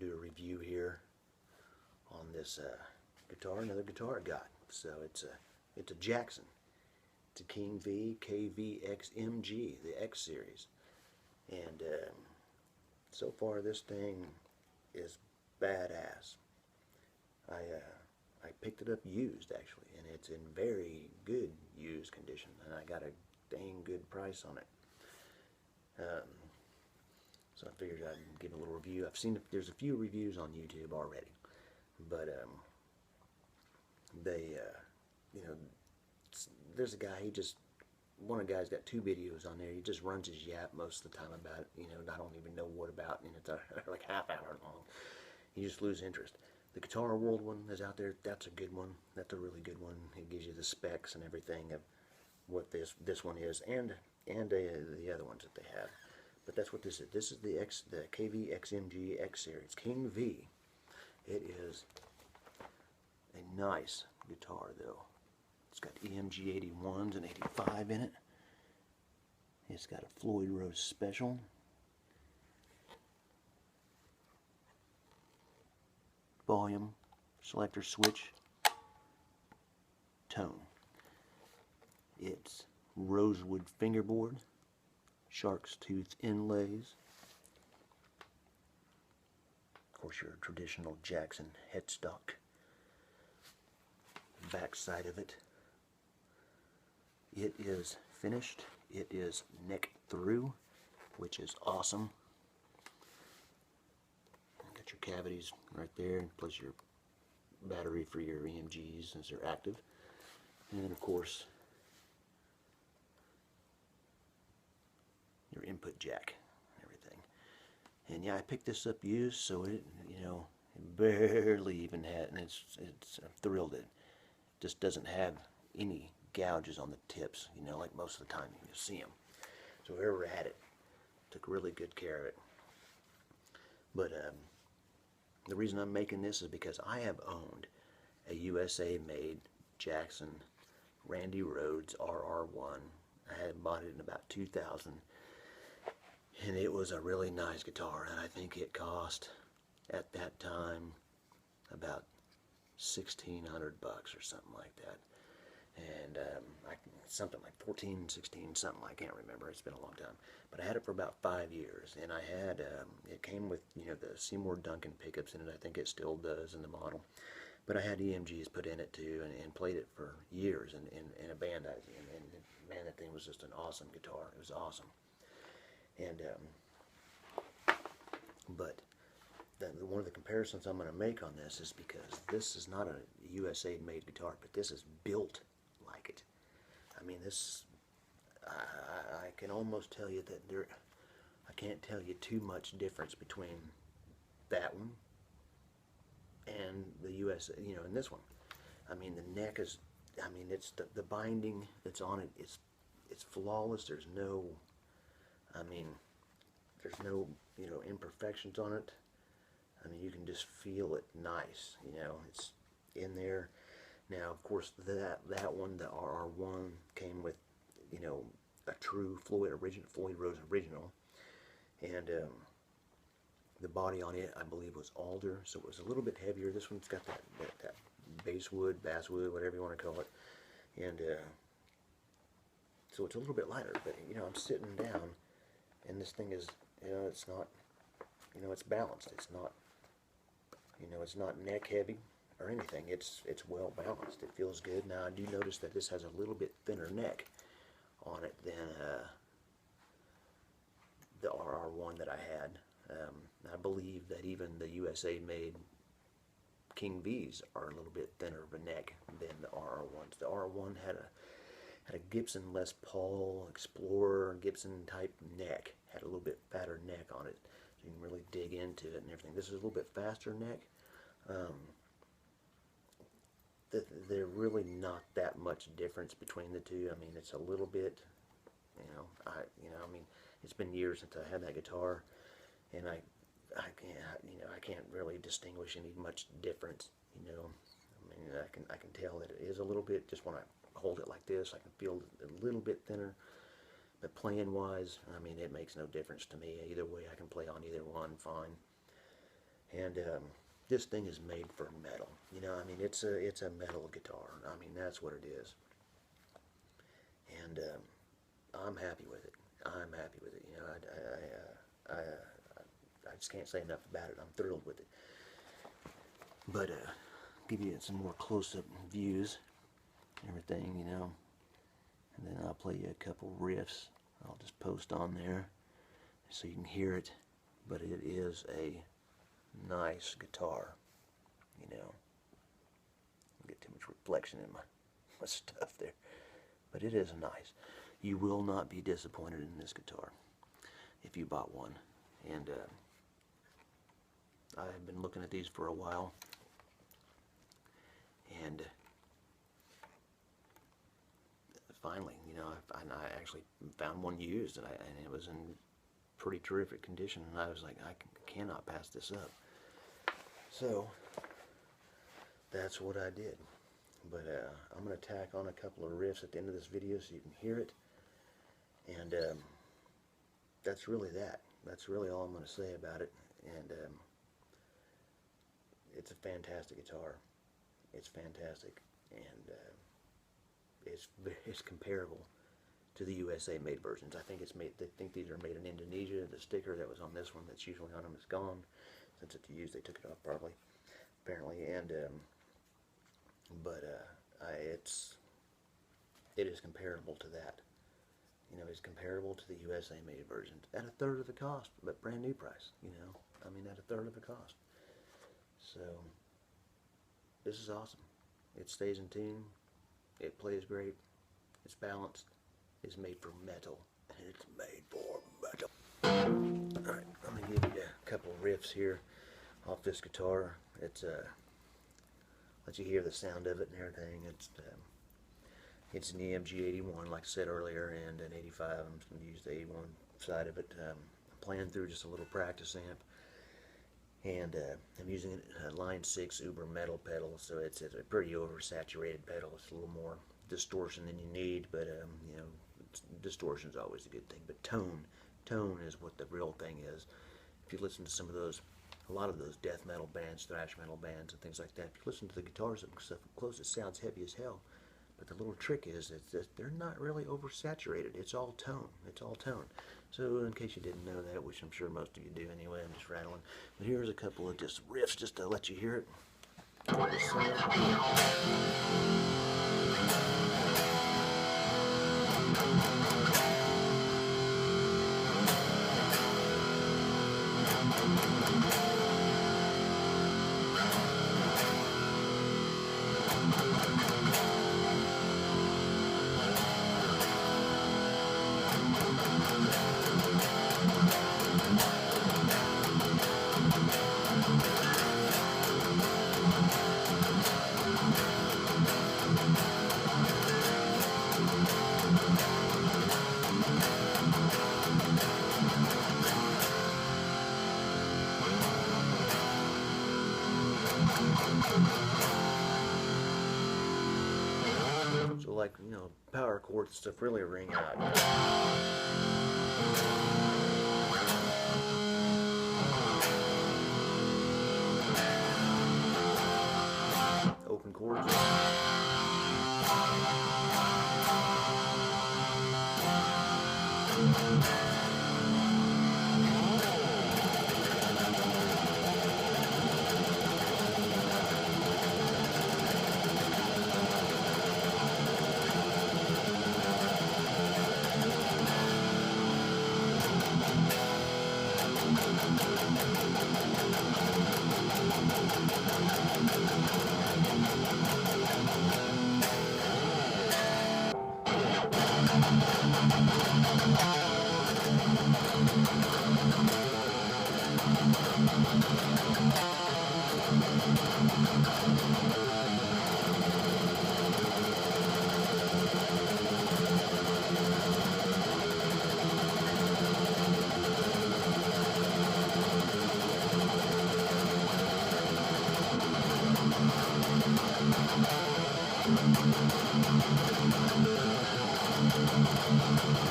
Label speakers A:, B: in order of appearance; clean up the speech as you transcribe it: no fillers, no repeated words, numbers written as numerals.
A: to do a review here on this guitar, another guitar I got. So it's a Jackson. It's a King V KVXMG, the X-Series. And so far this thing is badass. I picked it up used actually, and it's in very good used condition, and I got a dang good price on it. So I figured I'd give a little review. I've seen there's a few reviews on YouTube already, but you know, there's a guy. One of the guys got 2 videos on there. He just runs his yap most of the time about it. You know, I don't even know what about, and it's like half-hour long. You just lose interest. The Guitar World one is out there. That's a good one. That's a really good one. It gives you the specs and everything of what this one is, and the other ones that they have. But that's what this is. This is the KVXMG X-Series King V. It is a nice guitar though. It's got EMG 81s and 85 in it. It's got a Floyd Rose Special. Volume, selector switch, tone. It's rosewood fingerboard, shark's tooth inlays. Of course, your traditional Jackson headstock. Back side of it. It is finished. It is neck through, which is awesome. Got your cavities right there, plus your battery for your EMGs as they're active. And then of course your input jack and everything. And yeah, I picked this up used, so it, you know, it barely even had, and I'm thrilled it just doesn't have any gouges on the tips, you know, like most of the time you see them. So whoever had it took really good care of it. But the reason I'm making this is because I have owned a USA made Jackson Randy Rhoads RR1. I had bought it in about 2000, and it was a really nice guitar, and I think it cost at that time about $1,600 or something like that. And something like 14, 16, something, I can't remember, it's been a long time. But I had it for about 5 years, and I had, it came with, you know, the Seymour Duncan pickups in it. I think it still does in the model. But I had EMGs put in it too, and played it for years in a band. And man, that thing was just an awesome guitar. It was awesome. And, but one of the comparisons I'm going to make on this is because this is not a USA made guitar, but this is built like it. I mean, this, I can almost tell you that I can't tell you too much difference between that one and the USA, you know, and this one. I mean, the neck is, I mean, it's the binding that's on it, it's flawless. There's no, I mean, there's no, you know, imperfections on it. I mean, you can just feel it nice, you know, it's in there. Now, of course, that one, the RR1, came with, you know, a true Floyd Rose original, and the body on it, I believe, was alder, so it was a little bit heavier. This one's got that basswood, whatever you want to call it, and so it's a little bit lighter. But you know, I'm sitting down, and this thing is, you know, it's not, you know, it's balanced. It's not, you know, it's not neck heavy or anything. It's well balanced. It feels good. Now, I do notice that this has a little bit thinner neck on it than the RR1 that I had. I believe that even the USA made King V's are a little bit thinner of a neck than the RR1s. The RR1 had a Gibson Les Paul Explorer Gibson type neck. Had a little bit fatter neck on it, so you can really dig into it and everything. This is a little bit faster neck. They're really not that much difference between the two. I mean, it's a little bit, you know, I mean, it's been years since I had that guitar, and I can't really distinguish any much difference, you know. I mean, I can tell that it is a little bit, just when I hold it like this, I can feel a little bit thinner. But playing wise, I mean, it makes no difference to me. Either way, I can play on either one fine. And this thing is made for metal. You know, I mean, it's a metal guitar. I mean, that's what it is. And I'm happy with it. I'm happy with it. You know, I just can't say enough about it. I'm thrilled with it. But give you some more close-up views, everything, you know. And then I'll play you a couple riffs. I'll just post on there so you can hear it. But it is a nice guitar, you know. I get too much reflection in my stuff there. But it is nice. You will not be disappointed in this guitar if you bought one. And I've been looking at these for a while. And finally, you know, I actually found one used, and it was in pretty terrific condition, and I was like, I cannot pass this up. So that's what I did. But I'm going to tack on a couple of riffs at the end of this video so you can hear it. And that's really that. That's really all I'm going to say about it. And it's a fantastic guitar. It's fantastic, and it's comparable to the USA made versions. I think it's made. They think these are made in Indonesia. The sticker that was on this one that's usually on them is gone. Since it's used, they took it off probably, apparently. And it is comparable to that. You know, it's comparable to the USA made versions at a third of the cost, but brand new price. You know, I mean, at a third of the cost. So this is awesome. It stays in tune. It plays great. It's balanced. It's made for metal. And it's made for metal. Alright, I'm going to give you a couple riffs here off this guitar. It's let you hear the sound of it and everything. It's an EMG 81, like I said earlier, and an 85. I'm just going to use the 81 side of it. I'm playing through just a little practice amp. And I'm using a Line 6 Uber metal pedal, so it's a pretty oversaturated pedal. It's a little more distortion than you need, but you know, distortion is always a good thing. But tone is what the real thing is. If you listen to some of those, a lot of those death metal bands, thrash metal bands, and things like that, if you listen to the guitars and stuff up close, it sounds heavy as hell. But the little trick is that they're not really oversaturated. It's all tone. It's all tone. So in case you didn't know that, which I'm sure most of you do anyway, I'm just rattling. But here's a couple of just riffs just to let you hear it. So like, you know, power chords and stuff really ring out. Open chords.